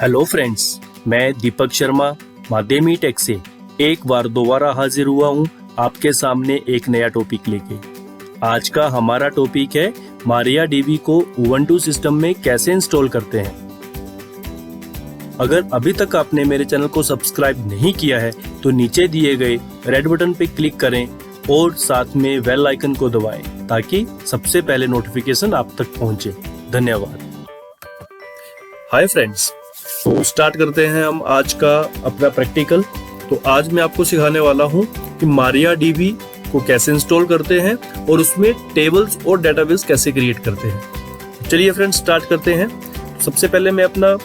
Hello friends, मैं Deepak Sharma माध्यमी take से एक बार दोबारा हाजिर हुआ हूँ आपके सामने एक नया टॉपिक लेके। आज का हमारा टॉपिक है मारियाडीबी को उबंटू सिस्टम में कैसे इंस्टॉल करते हैं। अगर अभी तक आपने मेरे चैनल को सब्सक्राइब नहीं किया है तो नीचे दिए गए रेड बटन पे क्लिक करें और साथ में बेल आइकन को दबाएं ताकि सबसे पहले नोटिफिकेशन आप तक पहुंचे। धन्यवाद। हाय फ्रेंड्स, तो स्टार्ट करते हैं हम आज का अपना प्रैक्टिकल। तो आज मैं आपको सिखाने वाला हूं कि मारियाडीबी को कैसे इंस्टॉल करते हैं और उसमें टेबल्स और डेटाबेस कैसे क्रिएट करते हैं। चलिए फ्रेंड्स, स्टार्ट करते हैं। सबसे पहले मैं अपना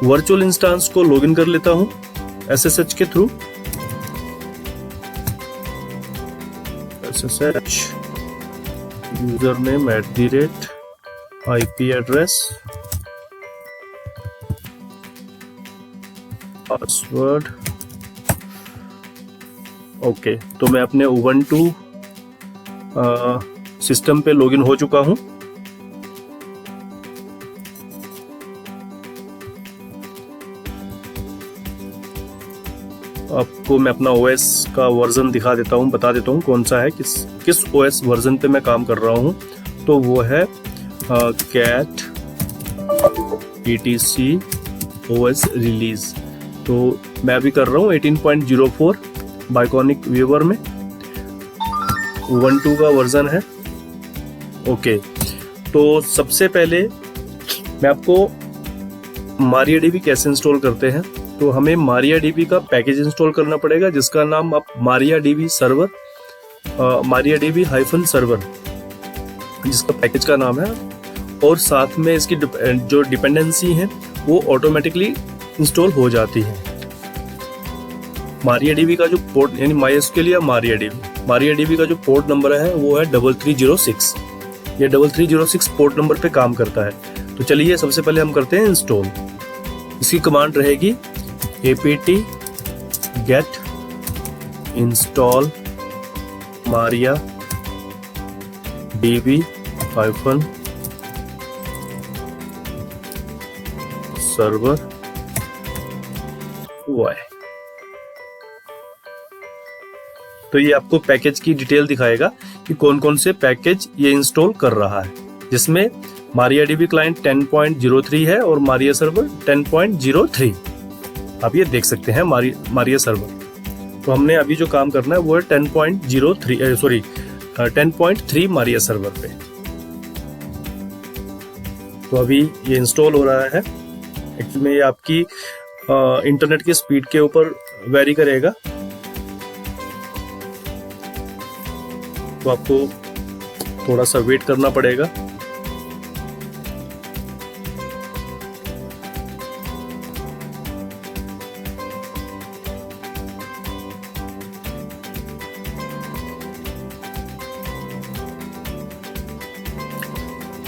वर्चुअल इंस्टेंस को लॉगिन कर लेता हूं SSH के through. SSH user name @IP address password. Okay, तो मैं अपने उबंटू सिस्टम पे लॉगिन हो चुका हूं। आपको मैं अपना OS का वर्जन दिखा देता हूं, बता देता हूं कौन सा है, किस OS वर्जन पे मैं काम कर रहा हूं। तो वो है कैट ETC OS रिलीज। तो मैं अभी कर रहा हूँ 18.04 बाइकॉनिक व्यूवर में, उबंटू का वर्जन है। ओके, तो सबसे पहले मैं आपको मारियाडीबी कैसे इंस्टॉल करते हैं। तो हमें मारियाडीबी का पैकेज इंस्टॉल करना पड़ेगा जिसका नाम आप मारियाडीबी सर्वर मारियाडीबी-सर्वर जिसका पैकेज का नाम है, और साथ में इसकी जो डिपेंडेंसी है वो ऑटोमेटिकली इंस्टॉल हो जाती है। मारियाडीबी का जो पोर्ट यानी MySQL या मारियाडीबी का जो पोर्ट नंबर है वो है 3306। ये 3306 पोर्ट नंबर पे काम करता है। तो चलिए सबसे पहले हम करते हैं इंस्टॉल। इसकी कमांड रहेगी apt get install mariadb-server y। तो ये आपको पैकेज की डिटेल दिखाएगा कि कौन कौन से पैकेज ये इंस्टॉल कर रहा है, जिसमें मारियाडीबी क्लाइंट 10.03 है और मारिया सर्वर 10.03। आप ये देख सकते हैं मारिया सर्वर। तो हमने अभी जो काम करना है वो है 10.3 मारिया सर्वर पे। तो अभी ये इंस्टॉल हो रहा है। एक्चुअली में ये आपकी इंटरनेट की स्पीड के ऊपर वेरी करेगा, तो आपको थोड़ा सा वेट करना पड़ेगा।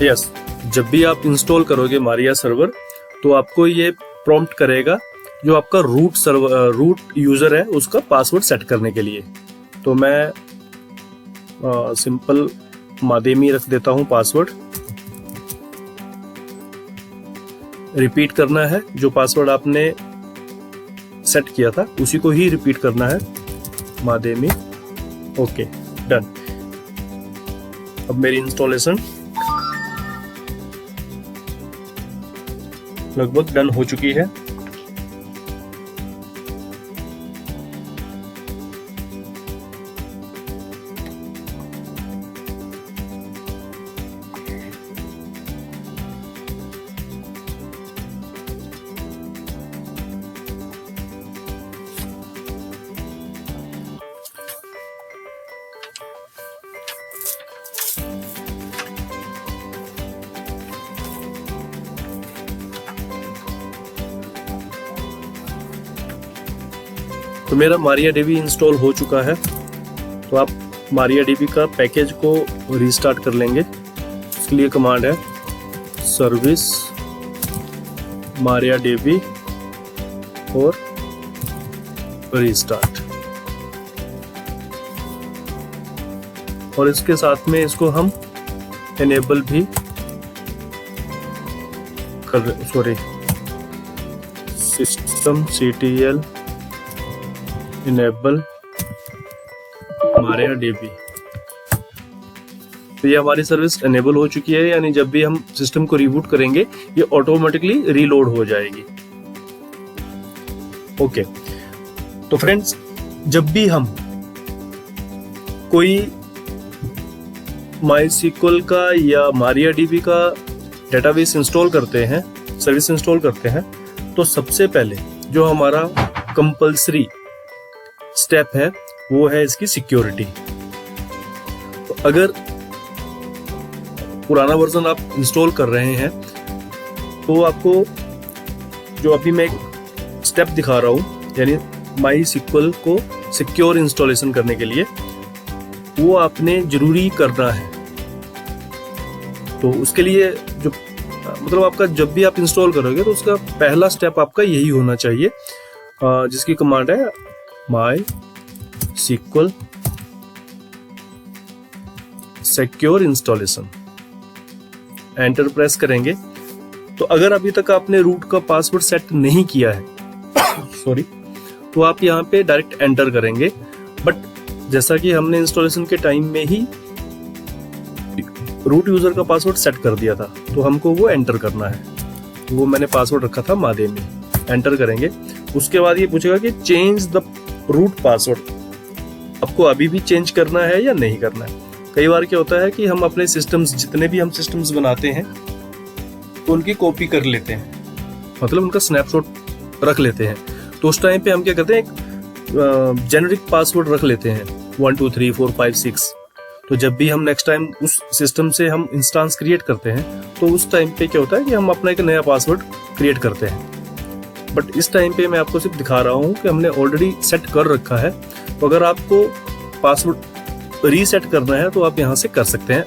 यस, जब भी आप इंस्टॉल करोगे मारिया सर्वर तो आपको ये प्रॉम्प्ट करेगा जो आपका रूट यूजर है उसका पासवर्ड सेट करने के लिए। तो मैं सिंपल माध्यमी रख देता हूं पासवर्ड। रिपीट करना है, जो पासवर्ड आपने सेट किया था उसी को ही रिपीट करना है, माध्यमी। Okay, done. अब मेरी इंस्टॉलेशन लगभग डन हो चुकी है। तो मेरा मारियाडीबी इंस्टॉल हो चुका है। तो आप मारियाडीबी का पैकेज को रीस्टार्ट कर लेंगे। इसके लिए कमांड है सर्विस मारियाडीबी और रीस्टार्ट, और इसके साथ में इसको हम एनेबल भी सिस्टम CTL इनेबल MariaDB। तो ये हमारी सर्विस इनेबल हो चुकी है, यानी जब भी हम सिस्टम को रिबूट करेंगे ये ऑटोमेटिकली रीलोड हो जाएगी। ओके, तो फ्रेंड्स, जब भी हम कोई MySQL का या MariaDB का डेटाबेस इंस्टॉल करते हैं, सर्विस इंस्टॉल करते हैं, तो सबसे पहले जो हमारा कंपल्सरी स्टेप है वो है इसकी सिक्योरिटी। तो अगर पुराना वर्जन आप इंस्टॉल कर रहे हैं तो आपको जो अभी मैं एक स्टेप दिखा रहा हूं, यानी MySQL को सिक्योर इंस्टॉलेशन करने के लिए वो आपने जरूरी करना है। तो उसके लिए जो मतलब आपका जब भी आप इंस्टॉल करोगे तो उसका पहला स्टेप आपका यही होना चाहिए, जिसकी कमांड है MySQL secure installation. Enter press करेंगे तो अगर अभी तक आपने रूट का पासवर्ड सेट नहीं किया है सॉरी, तो आप यहाँ पे डायरेक्ट एंटर करेंगे। बट जैसा कि हमने इंस्टॉलेशन के टाइम में ही रूट यूजर का पासवर्ड सेट कर दिया था, तो हमको वो एंटर करना है। वो मैंने पासवर्ड रखा था मादे में, एंटर करेंगे। उसके बाद ये पूछेगा कि चेंज द रूट पासवर्ड, आपको अभी भी चेंज करना है या नहीं करना है। कई बार क्या होता है कि हम अपने सिस्टम्स, जितने भी हम सिस्टम्स बनाते हैं तो उनकी कॉपी कर लेते हैं, मतलब उनका स्नैपशॉट रख लेते हैं। तो उस टाइम पे हम क्या करते हैं, एक जेनेरिक पासवर्ड रख लेते हैं 1 2 3 4 5 6। तो जब भी हम नेक्स्ट टाइम उस सिस्टम से हम इंस्टेंस क्रिएट करते हैं तो उस टाइम पे क्या होता है कि हम अपना एक नया पासवर्ड क्रिएट करते हैं। बट इस टाइम पे मैं आपको सिर्फ दिखा रहा हूँ कि हमने ऑलरेडी सेट कर रखा है। तो अगर आपको पासवर्ड रीसेट करना है तो आप यहाँ से कर सकते हैं।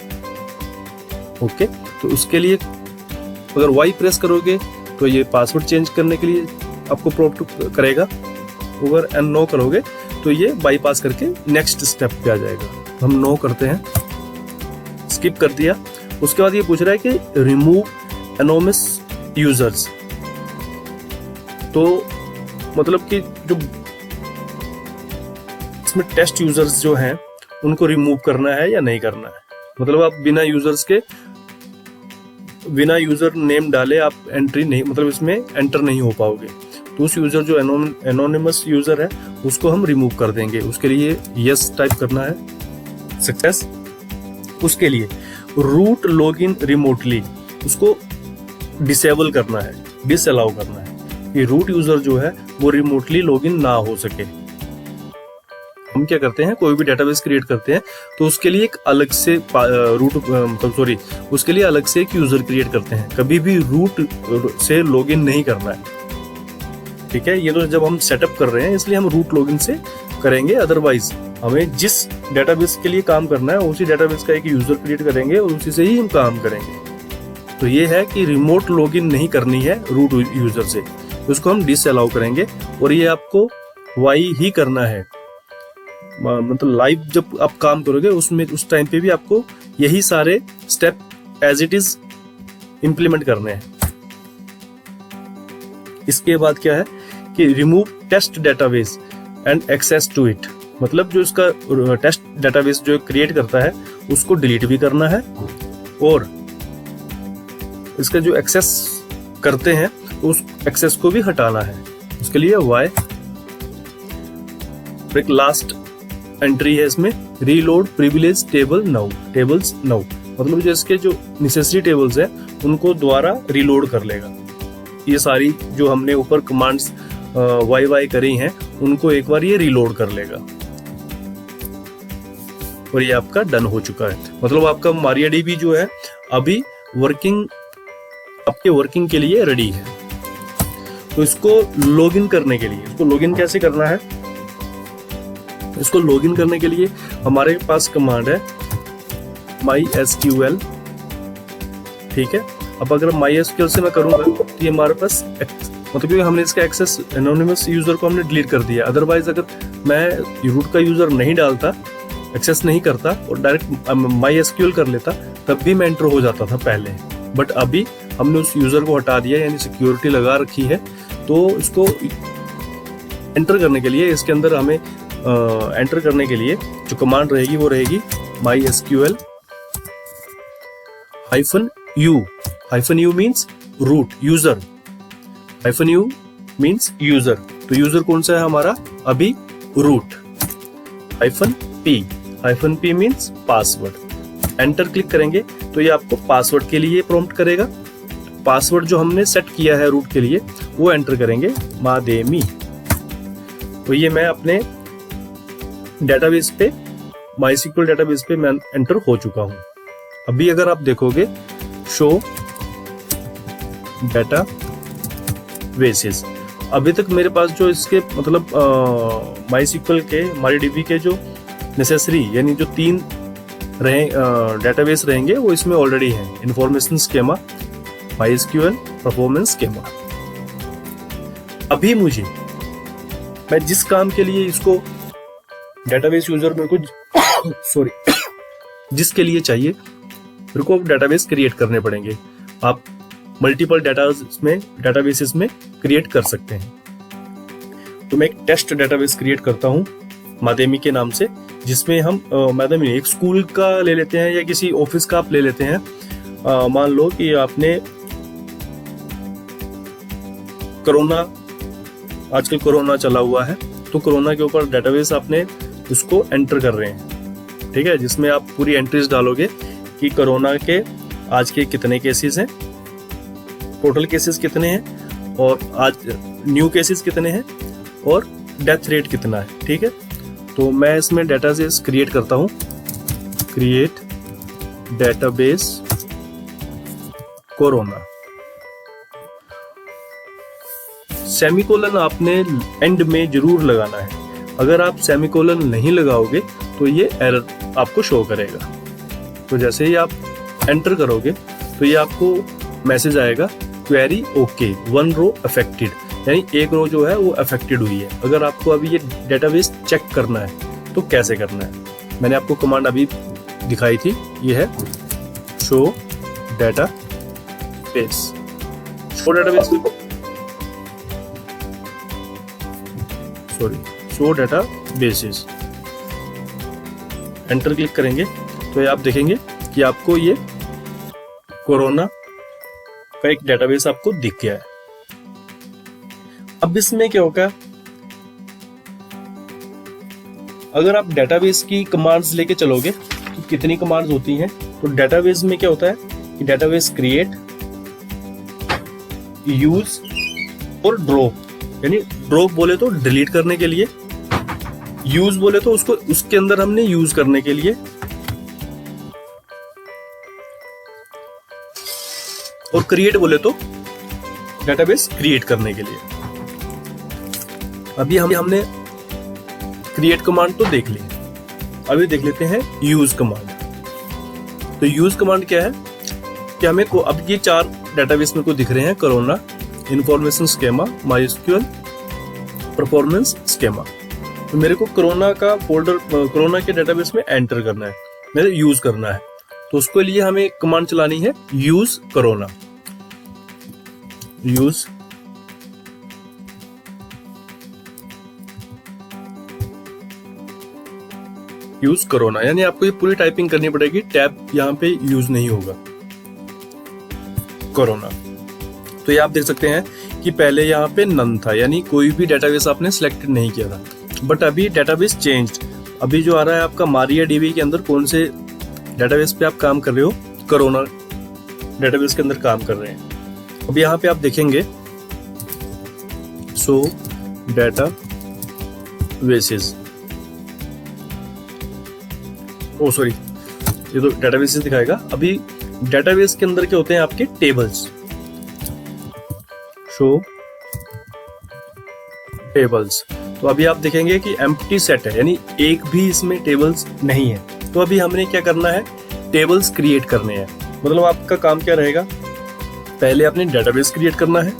ओके, तो उसके लिए अगर Y प्रेस करोगे तो ये पासवर्ड चेंज करने के लिए आपको प्रॉम्प्ट करेगा। अगर एंड नो करोगे तो ये बाईपास करके नेक्स्ट स्टेप पे आ जाएगा। हम नो करते हैं, स्किप कर दिया। उसके बाद ये पूछ रहा है कि रिमूव एनोनिमस यूजर्स। तो मतलब कि जो इसमें टेस्ट यूजर्स जो हैं उनको रिमूव करना है या नहीं करना है। मतलब आप बिना यूजर नेम डाले आप एंट्री नहीं, मतलब इसमें एंटर नहीं हो पाओगे। तो उस यूजर जो एनोनिमस यूजर है उसको हम रिमूव कर देंगे। उसके लिए यस टाइप करना है, सक्सेस। उसके लिए रूट लॉगिन रिमोटली, उसको डिसेबल करना है, डिसअलाउ करना है कि रूट यूजर जो है वो रिमोटली लॉगिन ना हो सके। हम क्या करते हैं, कोई भी डेटाबेस क्रिएट करते हैं तो उसके लिए एक अलग से उसके लिए अलग से एक यूजर क्रिएट करते हैं। कभी भी रूट से लॉगिन नहीं करना है, ठीक है। ये तो जब हम सेटअप कर रहे हैं इसलिए हम रूट लॉगिन से करेंगे। अदरवाइज हमें जिस डेटाबेस के लिए काम करना है उसी डेटाबेस का एक यूजर क्रिएट करेंगे और उसी से ही हम काम करेंगे। तो ये है कि रिमोट लॉगिन नहीं करनी है रूट यूजर से, उसको हम डिसअलाउ करेंगे। और ये आपको वाई ही करना है, मतलब लाइव जब आप काम करोगे उसमें उस टाइम पे भी आपको यही सारे step as it is implement करने हैं। इसके बाद क्या है कि remove test database and access to it, मतलब जो इसका टेस्ट डेटाबेस जो क्रिएट करता है उसको डिलीट भी करना है और इसका जो एक्सेस करते हैं उस एक्सेस को भी हटाना है। उसके लिए वाई एक लास्ट एंट्री है इसमें, reload privilege table now, tables now, मतलब जो इसके जो नेसेसरी टेबल्स हैं उनको दोबारा रीलोड कर लेगा। ये सारी जो हमने ऊपर कमांड्स वाई करी हैं उनको एक बार ये रीलोड कर लेगा और ये आपका डन हो चुका है। मतलब आपका MariaDB जो है अभी आपके वर्किंग के लिए रेडी है। तो इसको लॉगिन करने के लिए, इसको लॉगिन कैसे करना है, इसको लॉगिन करने के लिए हमारे पास कमांड है MySQL, ठीक है। अब अगर MySQL से मैं करूंगा तो ये हमारे पास मतलब कि हमने इसका एक्सेस एनोनिमस यूजर को हमने डिलीट कर दिया। अदरवाइज अगर मैं रूट का यूजर नहीं डालता, एक्सेस नहीं करता और डायरेक्ट MySQL कर लेता तब भी मैं एंटर हो जाता था पहले। बट अभी हमने उस यूजर को हटा दिया, यानी सिक्योरिटी लगा रखी है। तो इसको एंटर करने के लिए, इसके अंदर हमें एंटर करने के लिए जो कमांड रहेगी वो रहेगी mysql -u means root user, -u means user. तो यूजर कौन सा है हमारा? अभी root. -p means password. Enter click करेंगे तो ये आपको पासवर्ड के लिए प्रॉम्प्ट करेगा। पासवर्ड जो हमने सेट किया है रूट के लिए वो एंटर करेंगे मादेमी। तो ये मैं अपने डेटाबेस पे, MySQL डेटाबेस पे मैं एंटर हो चुका हूं। अभी अगर आप देखोगे शो डेटा बेसिस, अभी तक मेरे पास जो इसके मतलब MySQL के MariaDB के जो नेसेसरी यानी जो 3 डेटाबेस रहेंगे वो इसमें ऑलरेडी है। Information schema, MySQL, performance schema. अभी मैं जिस काम के लिए इसको डेटाबेस यूजर मेरे को सॉरी जिसके लिए चाहिए मेरे को डेटाबेस क्रिएट करने पड़ेंगे। आप मल्टीपल डेटाबेसेस में क्रिएट कर सकते हैं। तो मैं एक टेस्ट डेटाबेस क्रिएट करता हूं मादेमी के नाम से, जिसमें हम मादेमी एक स्कूल का ले लेते हैं या किसी ऑफिस का आप ले लेते हैं। मान लो कि आपने आजकल कोरोना चला हुआ है, तो कोरोना के ऊपर डेटाबेस आपने उसको एंटर कर रहे हैं, ठीक है, जिसमें आप पूरी एंट्रीज डालोगे कि कोरोना के आज के कितने केसेस हैं, टोटल केसेस कितने हैं, और आज न्यू केसेस कितने हैं, और डेथ रेट कितना है, ठीक है। तो मैं इसमें डेटाबेस क्रिएट करता हूं, क्रिएट डेटाबेस कोरोना। सेमीकोलन आपने एंड में जरूर लगाना है। अगर आप सेमीकोलन नहीं लगाओगे तो ये एरर आपको शो करेगा। तो जैसे ही आप एंटर करोगे तो ये आपको मैसेज आएगा क्वेरी ओके 1 रो अफेक्टेड, यानी एक रो जो है वो अफेक्टेड हुई है। अगर आपको अभी ये डेटाबेस चेक करना है तो कैसे करना है, मैंने आपको कमांड अभी दिखाई थी, ये है show database. Show database show databases enter click करेंगे तो ये आप देखेंगे कि आपको ये कोरोना का एक डेटाबेस आपको दिख गया है। अब इसमें क्या होगा, अगर आप डेटाबेस की कमांड्स लेके चलोगे तो कितनी कमांड्स होती हैं। तो डेटाबेस में क्या होता है कि डेटाबेस क्रिएट, यूज और ड्रॉप, यानी ड्रॉप बोले तो डिलीट करने के लिए, यूज बोले तो उसको उसके अंदर हमने यूज करने के लिए, और क्रिएट बोले तो डेटाबेस क्रिएट करने के लिए। अभी हमने क्रिएट कमांड तो देख ली, अभी देख लेते हैं यूज कमांड। तो यूज कमांड क्या है कि हमें को अब ये 4 डेटाबेस मेरे को दिख रहे हैं, corona, information schema, MySQL, performance schema. तो मेरे को कोरोना का फोल्डर कोरोना के डेटाबेस में एंटर करना है, मेरे यूज करना है। तो उसके लिए हमें कमांड चलानी है यूज कोरोना, यूज कोरोना, यानी आपको ये पूरी टाइपिंग करनी पड़ेगी, टैब यहाँ पे यूज नहीं होगा, कोरोना। तो ये आप देख सकते हैं कि पहले यहाँ पे नन था, यानी कोई भी डेटाबेस आपने सिलेक्टेड नहीं किया था, बट अभी डेटाबेस चेंज्ड। अभी जो आ रहा है आपका MariaDB के अंदर कौन से डेटाबेस पे आप काम कर रहे हो, कोरोना डेटाबेस के अंदर काम कर रहे हैं। अब यहाँ पे आप देखेंगे सो डेटाबेसेस, ओ सॉरी ये तो डेटाबेसेस दिखाएगा। अभी डेटाबेस के अंदर क्या होते हैं आपके टेबल्स, शो टेबल्स। तो अभी आप देखेंगे कि एम्प्टी सेट है, यानी एक भी इसमें टेबल्स नहीं है। तो अभी हमने क्या करना है, टेबल्स क्रिएट करने हैं। मतलब आपका काम क्या रहेगा, पहले आपने डेटाबेस क्रिएट करना है।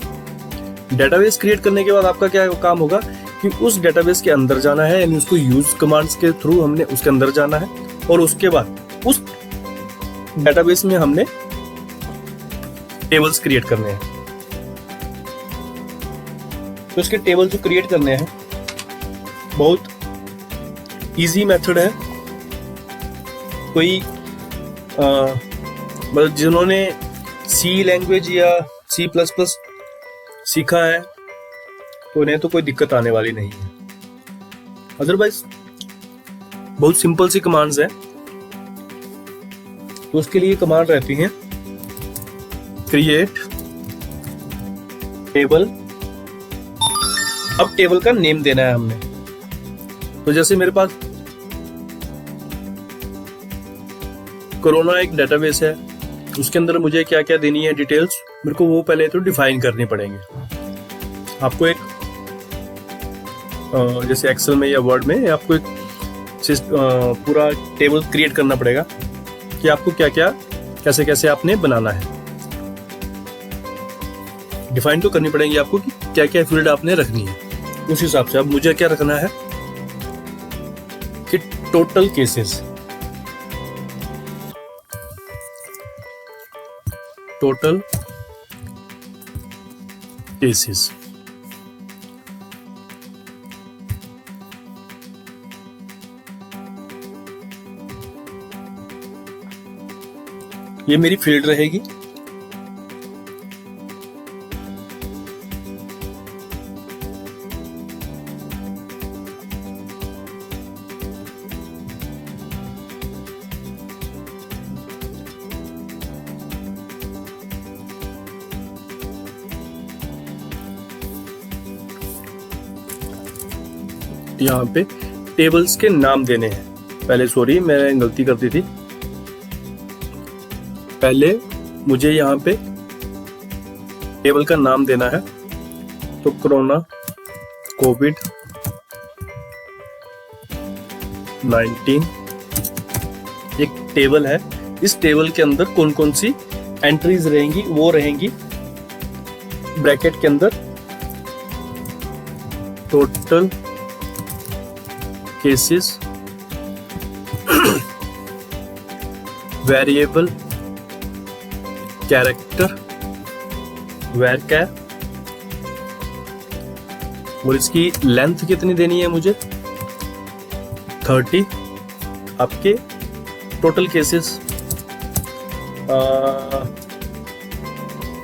डेटाबेस क्रिएट करने के बाद आपका क्या काम होगा कि उस डेटाबेस के अंदर जाना है, यानी उसको यूज कमांड्स के थ्रू हमने उसके अंदर जाना है, और उसके बाद उस डेटाबेस में हमने टेबल्स क्रिएट करने हैं। तो इसके टेबल जो क्रिएट करने हैं बहुत इजी मेथड है। कोई मतलब जिन्होंने सी लैंग्वेज या C++ सीखा है तो उन्हें तो कोई दिक्कत आने वाली नहीं है। अदरवाइज बहुत सिंपल सी कमांड्स है। तो उसके लिए कमांड रहती हैं क्रिएट टेबल। अब टेबल का नेम देना है हमने। तो जैसे मेरे पास कोरोना एक डेटाबेस है, उसके अंदर मुझे क्या क्या देनी है डिटेल्स, मेरे को वो पहले तो डिफाइन करनी पड़ेंगे। आपको एक जैसे एक्सेल में या वर्ड में आपको एक पूरा टेबल क्रिएट करना पड़ेगा कि आपको क्या क्या कैसे कैसे आपने बनाना है। डिफाइन तो करनी पड़ेगी आपको कि क्या क्या फील्ड आपने रखनी है। उस हिसाब से अब मुझे क्या रखना है कि टोटल केसेस, टोटल केसेस। ये मेरी फील्ड रहेगी। यहाँ पे टेबल्स के नाम देने हैं। पहले सॉरी मैंने गलती कर दी थी। पहले मुझे यहाँ पे टेबल का नाम देना है। तो कोरोना कोविड-19 एक टेबल है। इस टेबल के अंदर कौन कौन सी एंट्रीज रहेंगी, वो रहेंगी ब्रैकेट के अंदर total cases, variable character varchar, और इसकी लेंथ कितनी देनी है मुझे 30। आपके टोटल केसेस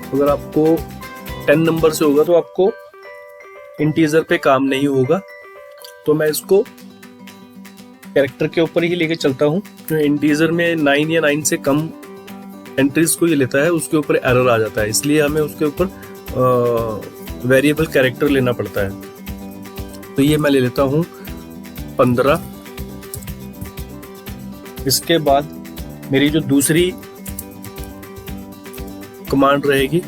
अगर आपको 10 नंबर से होगा तो आपको इंटीजर पे काम नहीं होगा। तो मैं इसको कैरेक्टर के ऊपर ही लेके चलता हूँ। तो इंटीजर में 9 या 9 से कम एंट्रीज को ये लेता है, उसके ऊपर एरर आ जाता है। इसलिए हमें उसके ऊपर वेरिएबल कैरेक्टर लेना पड़ता है। तो ये मैं ले लेता हूँ 15। इसके बाद मेरी जो दूसरी कमांड रहेगी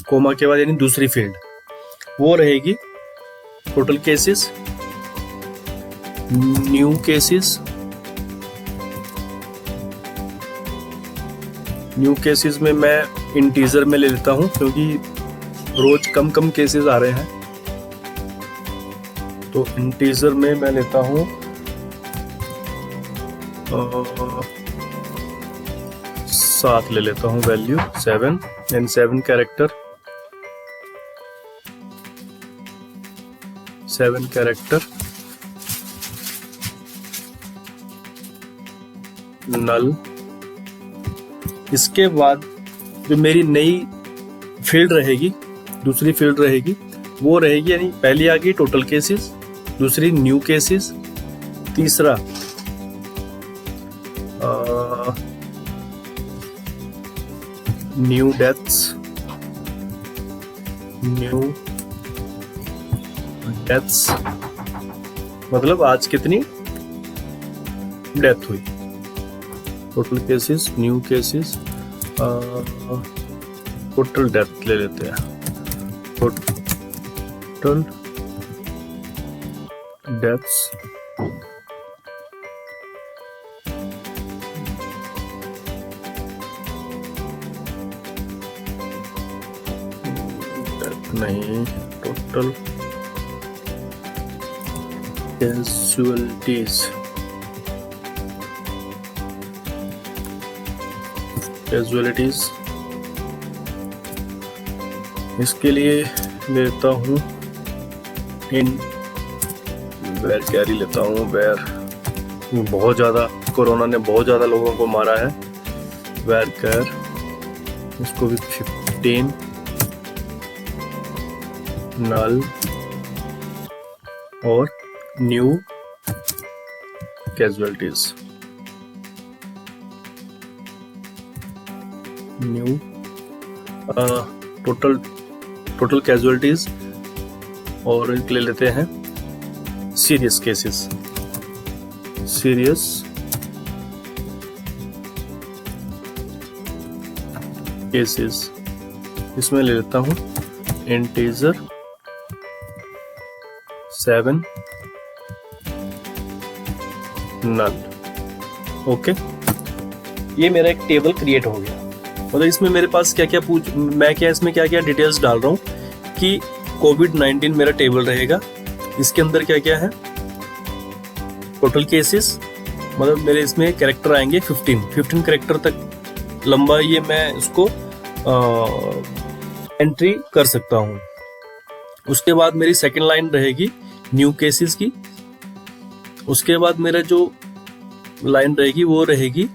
कोमा के बाद यानी दूसरी फील्ड, वो रहेगी total cases, new cases. New cases में मैं इंटीजर में ले लेता हूं क्योंकि रोज कम कम केसेस आ रहे हैं। तो इंटीजर में मैं लेता हूं 7 ले लेता हूं वैल्यू 7 एंड 7 कैरेक्टर, 7 कैरेक्टर नल। इसके बाद जो मेरी नई फील्ड रहेगी, दूसरी फील्ड रहेगी, वो रहेगी यानी पहली आ गई टोटल केसेस, दूसरी न्यू केसेस, तीसरा न्यू डेथ्स, न्यू डेथ्स मतलब आज कितनी डेथ हुई। Total cases, new cases, total death ले लेते हैं। टोटल डेथ्स नहीं, टोटल कैजुअलिटीज, कैजुअलिटीज इसके लिए लेता हूँ इन वेर कैरी लेता हूँ। वेर बहुत ज़्यादा कोरोना ने बहुत ज़्यादा लोगों को मारा है। वेर कैर इसको भी 15 नल और new casualties. New total casualties और ले लेते हैं सीरियस केसेस। सीरियस केसेस इसमें ले लेता हूं इंटीजर 7 नल। ओके, ये मेरा एक टेबल क्रिएट हो गया। मतलब इसमें मेरे पास क्या क्या इसमें क्या क्या डिटेल्स डाल रहा हूँ कि कोविड-19 मेरा टेबल रहेगा। इसके अंदर क्या क्या है, टोटल केसेस, मतलब मेरे इसमें कैरेक्टर आएंगे 15 कैरेक्टर तक लंबा ये मैं इसको एंट्री कर सकता हूँ। उसके बाद मेरी सेकंड लाइन रहेगी न्यू केसेस की। उसके बाद मेरा जो लाइन रहेगी वो रहेगी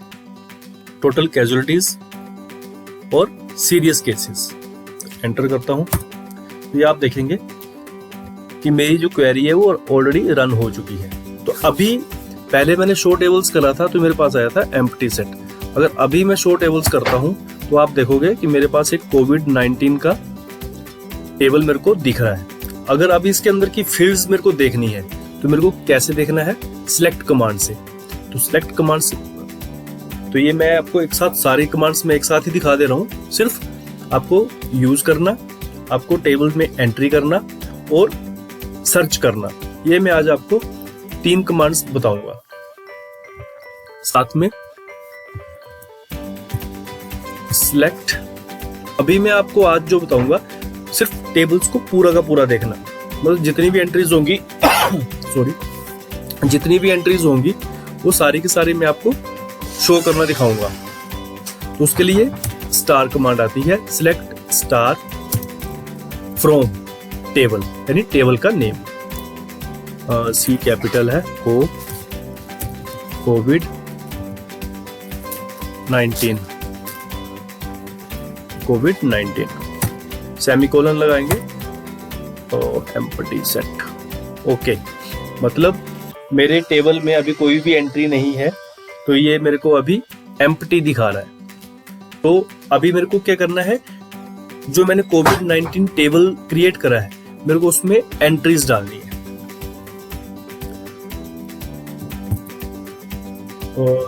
टोटल कैजुअलिटीज और सीरियस केसेस। एंटर करता हूँ तो ये आप देखेंगे कि मेरी जो क्वेरी है वो ऑलरेडी रन हो चुकी है। तो अभी पहले मैंने शो टेबल्स करा था तो मेरे पास आया था एम्प्टी सेट। अगर अभी मैं शो टेबल्स करता हूँ तो आप देखोगे कि मेरे पास एक कोविड-19 का टेबल मेरे को दिख रहा है। अगर अभी इसके अंदर की फील्ड्स मेरे को देखनी है तो मेरे को कैसे देखना है, सिलेक्ट कमांड से। तो सिलेक्ट कमांड से तो ये मैं आपको एक साथ सारी कमांड्स में एक साथ ही दिखा दे रहा हूँ। सिर्फ आपको यूज करना, आपको टेबल में एंट्री करना और सर्च करना। ये मैं आज आपको 3 कमांड्स बताऊंगा। साथ में सिलेक्ट, अभी मैं आपको आज जो बताऊंगा सिर्फ टेबल्स को पूरा का पूरा देखना। मतलब जितनी भी एंट्रीज होंगी जितनी भी एंट्रीज होंगी वो सारी की सारी मैं आपको शो करना दिखाऊंगा। तो उसके लिए स्टार कमांड आती है, सिलेक्ट स्टार फ्रॉम टेबल, यानी टेबल का नेम। सी कैपिटल है, कोविड-19 सेमीकोलन लगाएंगे और एम्प्टी सेट। ओके, मतलब मेरे टेबल में अभी कोई भी एंट्री नहीं है तो ये मेरे को अभी एम्प्टी दिखा रहा है। तो अभी मेरे को क्या करना है, जो मैंने कोविड-19 टेबल क्रिएट करा है मेरे को उसमें एंट्रीज डालनी है।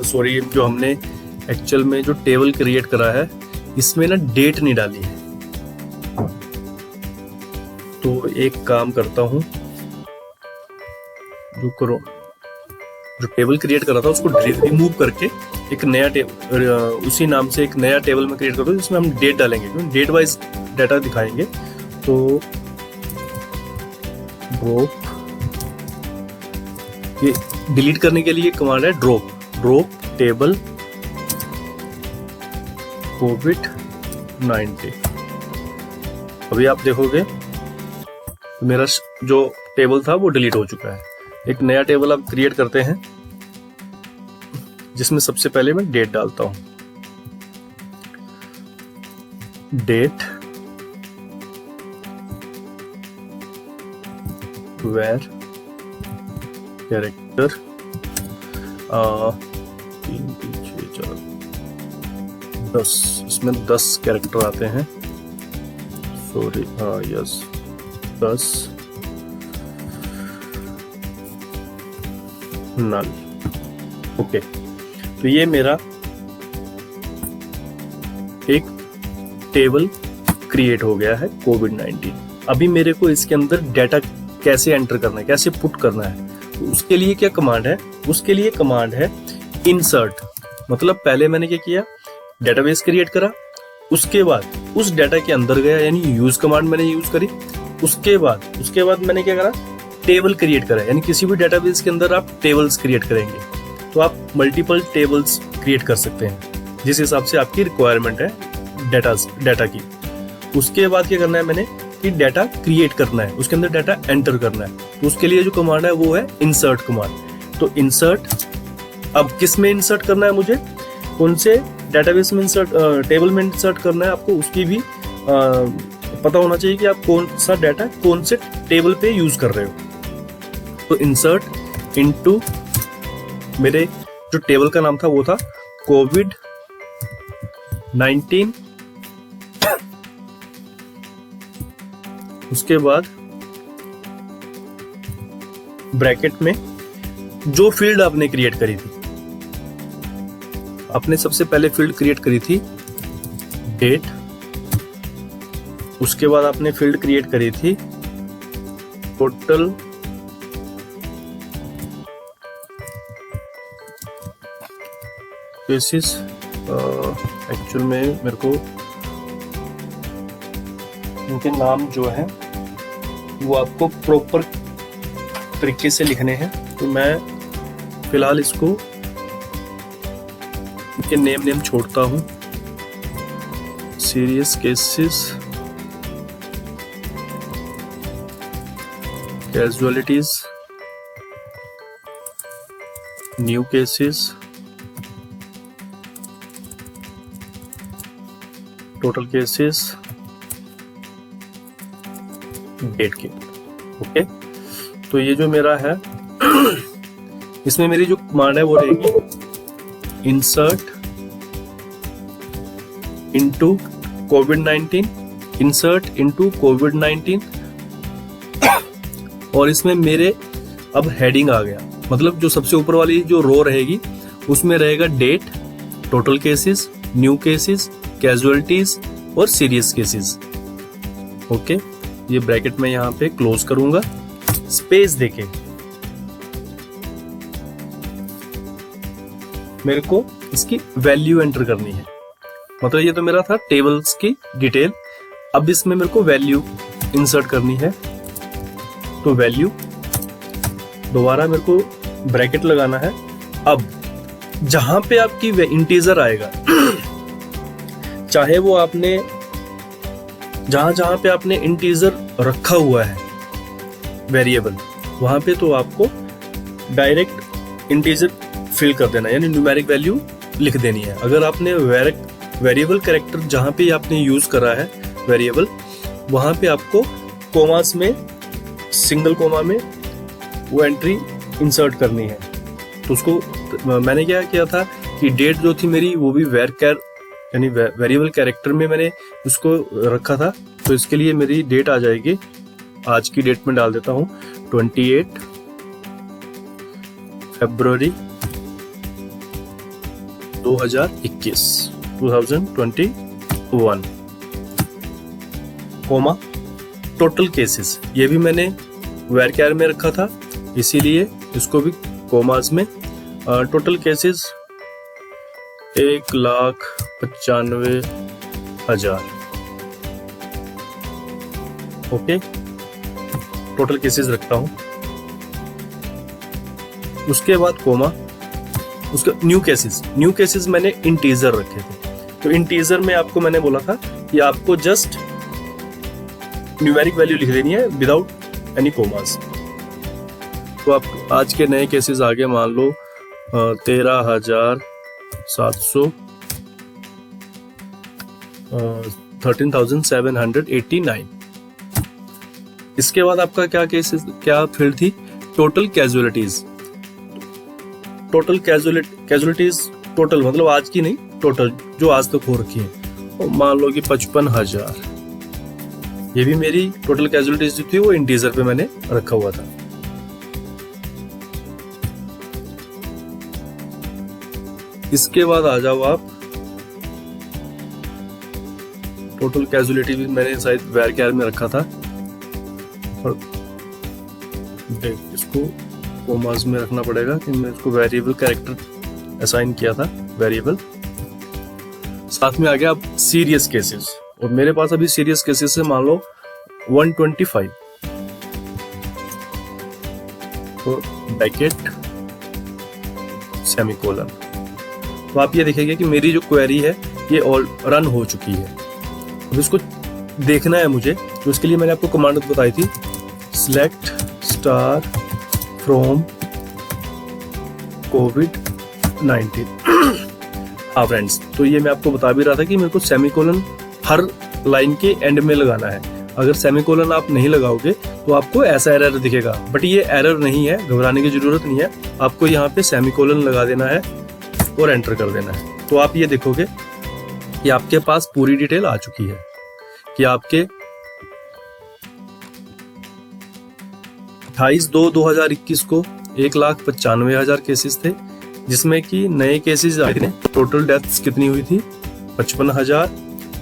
सॉरी, जो हमने एक्चुअल में जो टेबल क्रिएट करा है इसमें ना डेट नहीं डाली है। तो एक काम करता हूं, जो टेबल क्रिएट करा था उसको रिमूव करके एक नया टेबल, उसी नाम से एक नया टेबल में क्रिएट करता हूं जिसमें हम डेट डालेंगे, क्योंकि डेट वाइज डाटा दिखाएंगे। तो ड्रॉप, ये डिलीट करने के लिए कमांड है ड्रॉप टेबल कोविड-19। अभी आप देखोगे मेरा जो टेबल था वो डिलीट हो चुका है। एक नया टेबल आप क्रिएट करते हैं जिसमें सबसे पहले मैं डेट डालता हूं। डेट वेर कैरेक्टर 3 6 4 10, इसमें 10 कैरेक्टर आते हैं। सॉरी, यस 10 नल। ओके, तो ये मेरा एक टेबल क्रिएट हो गया है कोविड-19। अभी मेरे को इसके अंदर डाटा कैसे एंटर करना है, कैसे पुट करना है, तो उसके लिए क्या कमांड है, उसके लिए कमांड है इंसर्ट। मतलब पहले मैंने क्या किया, डेटाबेस क्रिएट करा, उसके बाद उस डाटा के अंदर गया, यानी यूज कमांड मैंने यूज करी। उसके बाद मैंने क्या करा, टेबल क्रिएट करा। यानी किसी भी डेटाबेस के अंदर आप टेबल्स क्रिएट करेंगे तो आप मल्टीपल टेबल्स क्रिएट कर सकते हैं जिस हिसाब से आपकी रिक्वायरमेंट है डाटा की। उसके बाद क्या करना है मैंने कि डाटा क्रिएट करना है, उसके अंदर डाटा एंटर करना है। तो उसके लिए जो कमांड है वो है इंसर्ट कमांड। तो इंसर्ट, अब किस में इंसर्ट करना है मुझे, कौन से डेटाबेस में इंसर्ट, टेबल में इंसर्ट करना है आपको उसकी भी पता होना चाहिए कि आप कौन सा डाटा कौन से टेबल पे यूज कर रहे हो। तो इंसर्ट इनटू, मेरे जो टेबल का नाम था वो था कोविड-19, उसके बाद ब्रैकेट में जो फील्ड आपने क्रिएट करी थी, आपने सबसे पहले फील्ड क्रिएट करी थी डेट, उसके बाद आपने फील्ड क्रिएट करी थी टोटल केसेस। एक्चुअल में मेरे को इनके नाम जो है वो आपको प्रॉपर तरीके से लिखने हैं, तो मैं फिलहाल इसको इनके नेम छोड़ता हूं। Serious cases, casualties, new cases, total cases, date के। ओके, तो ये जो मेरा है इसमें मेरी जो कमांड है वो रहेगी इंसर्ट इनटू कोविड-19, इंसर्ट इनटू कोविड-19, और इसमें मेरे अब हेडिंग आ गया, मतलब जो सबसे ऊपर वाली जो रो रहेगी उसमें रहेगा date, total cases, new cases, casualties और सीरियस केसेस। ओके, ये ब्रैकेट में यहाँ पे क्लोज करूंगा, स्पेस देके मेरे को इसकी वैल्यू एंटर करनी है। मतलब ये तो मेरा था टेबल्स की डिटेल, अब इसमें मेरे को वैल्यू इंसर्ट करनी है। तो वैल्यू दोबारा मेरे को ब्रैकेट लगाना है। अब जहां पे आपकी इंटीजर आएगा चाहे वो आपने जहां पे आपने इंटीजर रखा हुआ है वेरिएबल, वहां पे तो आपको डायरेक्ट इंटीजर फिल कर देना है, यानी न्यूमेरिक वैल्यू लिख देनी है। अगर आपने वेरिएबल कैरेक्टर जहां पे आपने यूज करा है वेरिएबल, वहां पे आपको कोमास में, सिंगल कोमा में वो एंट्री इंसर्ट करनी है। तो उसको मैंने क्या किया था कि डेट जो थी मेरी वो भी यानी वेरिएबल कैरेक्टर में मैंने उसको रखा था। तो इसके लिए मेरी डेट आ जाएगी, आज की डेट में डाल देता हूं 28 फरवरी 2021 कोमा टोटल केसेस, ये भी मैंने वेर कैर में रखा था इसीलिए इसको भी कोमास में। Total cases 1,95,000। Okay, total cases रखता हूं। उसके बाद कोमा, उसका न्यू केसेस मैंने इंटीजर रखे थे। तो इंटीजर में आपको मैंने बोला था कि आपको जस्ट न्यूमेरिक वैल्यू लिख देनी है विदाउट एनी कोमास। तो आप आज के नए केसेस आगे मान लो 13,700 13,789। इसके बाद आपका क्या केसेस, क्या फील्ड थी, total casualties. Total casualties total मतलब आज की नहीं, टोटल जो आज तक हो रखी है, और मान लो कि 55,000। ये भी मेरी टोटल कैजुअलिटीज जो थी वो इंटीजर पे मैंने रखा हुआ था। इसके बाद आ जाओ आप, टोटल कैजुअलिटी भी मैंने शायद वेर कैर में रखा था, और इसको कोमास में रखना पड़ेगा कि मैं इसको वेरिएबल कैरेक्टर असाइन किया था, वेरिएबल। साथ में आ गया अब सीरियस केसेस, और मेरे पास अभी सीरियस केसेस है मान लो 125। तो ब्रैकेट सेमीकोलन। तो आप ये देखेंगे कि मेरी जो क्वेरी है ये ऑल रन हो चुकी है। अब इसको देखना है मुझे, तो उसके लिए मैंने आपको कमांड बताई थी, सिलेक्ट स्टार फ्रॉम कोविड-19। हाँ फ्रेंड्स, तो ये मैं आपको बता भी रहा था कि मेरे को सेमीकोलन हर लाइन के एंड में लगाना है। अगर सेमीकोलन आप नहीं लगाओगे तो आपको ऐसा एरर दिखेगा, बट ये एरर नहीं है, घबराने की जरूरत नहीं है। आपको यहाँ पे सेमीकोलन लगा देना है और एंटर कर देना है। तो आप ये देखोगे कि आपके पास पूरी डिटेल आ चुकी है कि आपके 28/2/2021 को 1,95,000 केसेस थे, जिसमें कि नए केसेस आए थे। टोटल डेथ्स कितनी हुई थी? 55,000।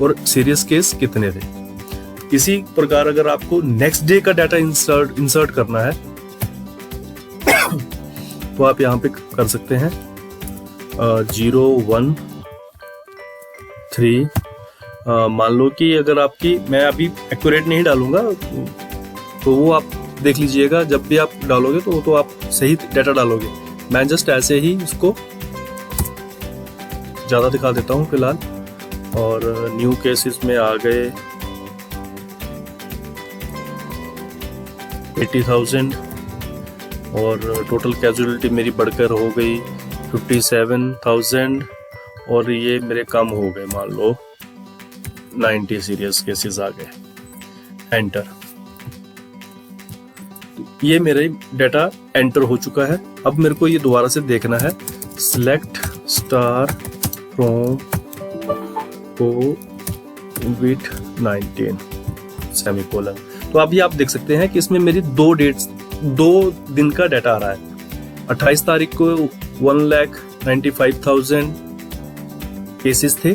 और सीरियस केस कितने थे? इसी प्रकार अगर आपको नेक्स्ट डे का डाटा इंसर्ट करना है तो आप यहाँ पे कर सकते हैं 0, 1, 3। मान लो कि अगर आपकी, मैं अभी एक्यूरेट नहीं डालूंगा, तो वो आप देख लीजिएगा, जब भी आप डालोगे तो आप सही डाटा डालोगे। मैं जस्ट ऐसे ही इसको ज़्यादा दिखा देता हूँ फिलहाल। और न्यू केसेस में आ गए 80,000 और टोटल कैजुअलिटी मेरी बढ़कर हो गई 57,000 और ये मेरे कम हो गए, मान लो 90 सीरियस केसेस आ गए। एंटर। ये मेरे डाटा एंटर हो चुका है। अब मेरे को ये दोबारा से देखना है, select star from covid semicolon. तो अभी आप देख सकते हैं कि इसमें मेरी 2 दिन का डाटा आ रहा है। 28 तारीख को 1,95,000 केसेस थे,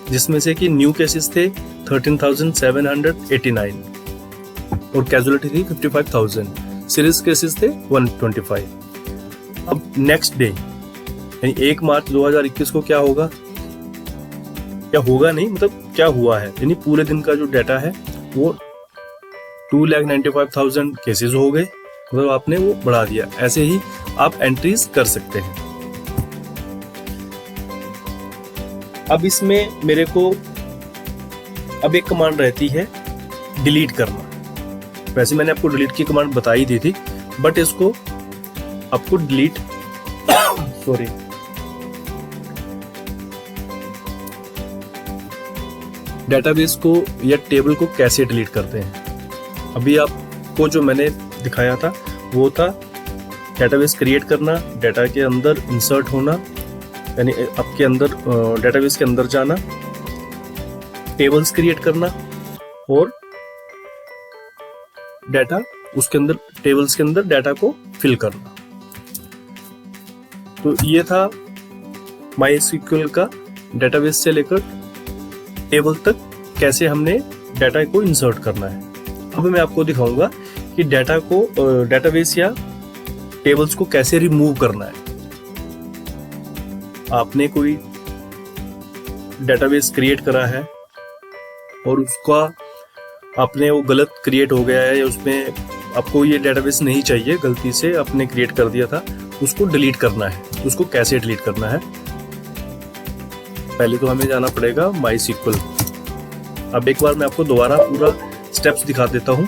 जिसमें से कि न्यू केसेस थे 13,789 और कैजुअलिटी थी 55,000। सीरियस केसेस थे 125। अब नेक्स्ट डे यानी 1 मार्च 2021 को क्या होगा, क्या होगा नहीं, मतलब क्या हुआ है, यानी पूरे दिन का जो डाटा है वो 2,95,000 केसेस हो गए, मतलब आपने वो बढ़ा दिया। ऐसे ही आप एंट्रीज कर सकते हैं। अब इसमें मेरे को अब एक कमांड रहती है डिलीट करना। वैसे मैंने आपको डिलीट की कमांड बता ही दी थी, बट इसको आपको डिलीट सॉरी डेटाबेस को या टेबल को कैसे डिलीट करते हैं। अभी आपको जो मैंने दिखाया था वो था डेटाबेस क्रिएट करना, डाटा के अंदर इंसर्ट होना, यानी आपके अंदर डेटाबेस के अंदर जाना, टेबल्स क्रिएट करना और डाटा उसके अंदर, टेबल्स के अंदर डाटा को फिल करना। तो ये था MySQL का डेटाबेस से लेकर टेबल तक कैसे हमने डाटा को इंसर्ट करना है। अब मैं आपको दिखाऊंगा कि डाटा को डेटाबेस या टेबल्स को कैसे रिमूव करना है। आपने कोई डेटाबेस क्रिएट करा है और उसका आपने वो गलत क्रिएट हो गया है, या उसमें आपको ये डेटाबेस नहीं चाहिए, गलती से आपने क्रिएट कर दिया था, उसको डिलीट करना है। उसको कैसे डिलीट करना है, पहले तो हमें जाना पड़ेगा MySQL। अब एक बार मैं आपको दोबारा पूरा स्टेप्स दिखा देता हूं।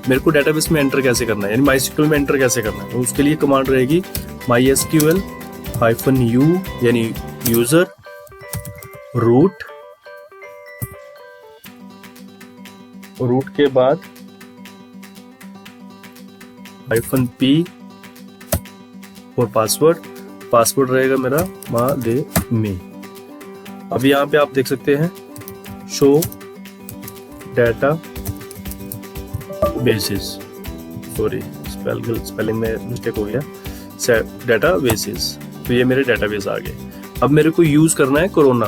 मेरे को डेटाबेस में एंटर कैसे करना है, यानी MySQL में एंटर कैसे करना है। तो उसके लिए कमांड रहेगी MySQL-u यानी यूजर रूट के बाद -p और पासवर्ड रहेगा मेरा महादेव। अब यहाँ पे आप देख सकते हैं show data basis, sorry spelling में मिस्टेक हो गया, डाटा बेसिस। तो ये मेरे डाटाबेस आ गए। अब मेरे को यूज करना है कोरोना,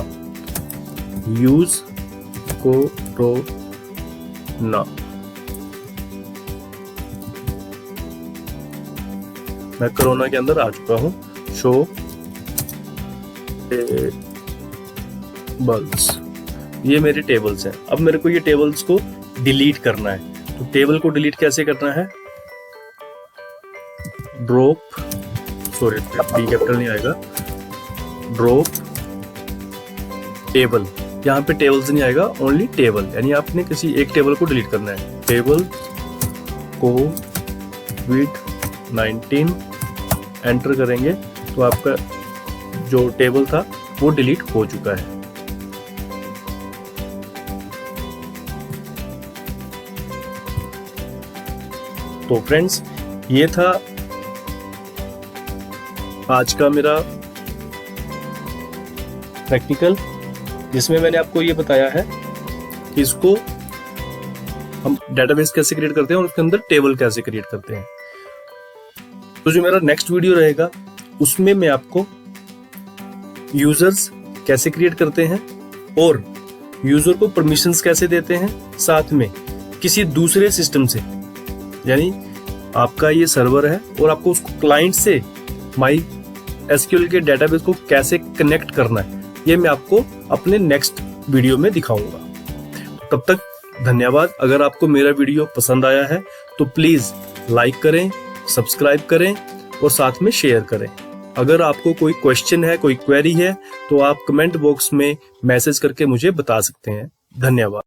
यूज कोरोना। मैं कोरोना के अंदर आ चुका हूं। शो टेबल्स, ये मेरे टेबल्स हैं। अब मेरे को ये टेबल्स को डिलीट करना है। तो टेबल को डिलीट कैसे करना है, ड्रॉप, सॉरी डी कैपिटल नहीं आएगा, ड्रॉप टेबल यहाँ पे टेबल्स नहीं आएगा, ओनली टेबल, यानी आपने किसी एक टेबल को डिलीट करना है। टेबल कोविड-19 एंटर करेंगे तो आपका जो टेबल था वो डिलीट हो चुका है। तो फ्रेंड्स, ये था आज का मेरा प्रैक्टिकल, जिसमें मैंने आपको ये बताया है कि इसको हम डेटाबेस कैसे क्रिएट करते हैं और उसके अंदर टेबल कैसे क्रिएट करते हैं। तो जो मेरा नेक्स्ट वीडियो रहेगा उसमें मैं आपको यूजर्स कैसे क्रिएट करते हैं और यूजर को परमिशंस कैसे देते हैं, साथ में किसी दूसरे सिस्टम से, यानी आपका ये सर्वर है और आपको उसको क्लाइंट से MySQL के डेटाबेस को कैसे कनेक्ट करना है, ये मैं आपको अपने नेक्स्ट वीडियो में दिखाऊंगा। तब तक धन्यवाद। अगर आपको मेरा वीडियो पसंद आया है तो प्लीज लाइक करें, सब्सक्राइब करें और साथ में शेयर करें। अगर आपको कोई क्वेश्चन है, कोई क्वेरी है, तो आप कमेंट बॉक्स में मैसेज करके मुझे बता सकते हैं। धन्यवाद।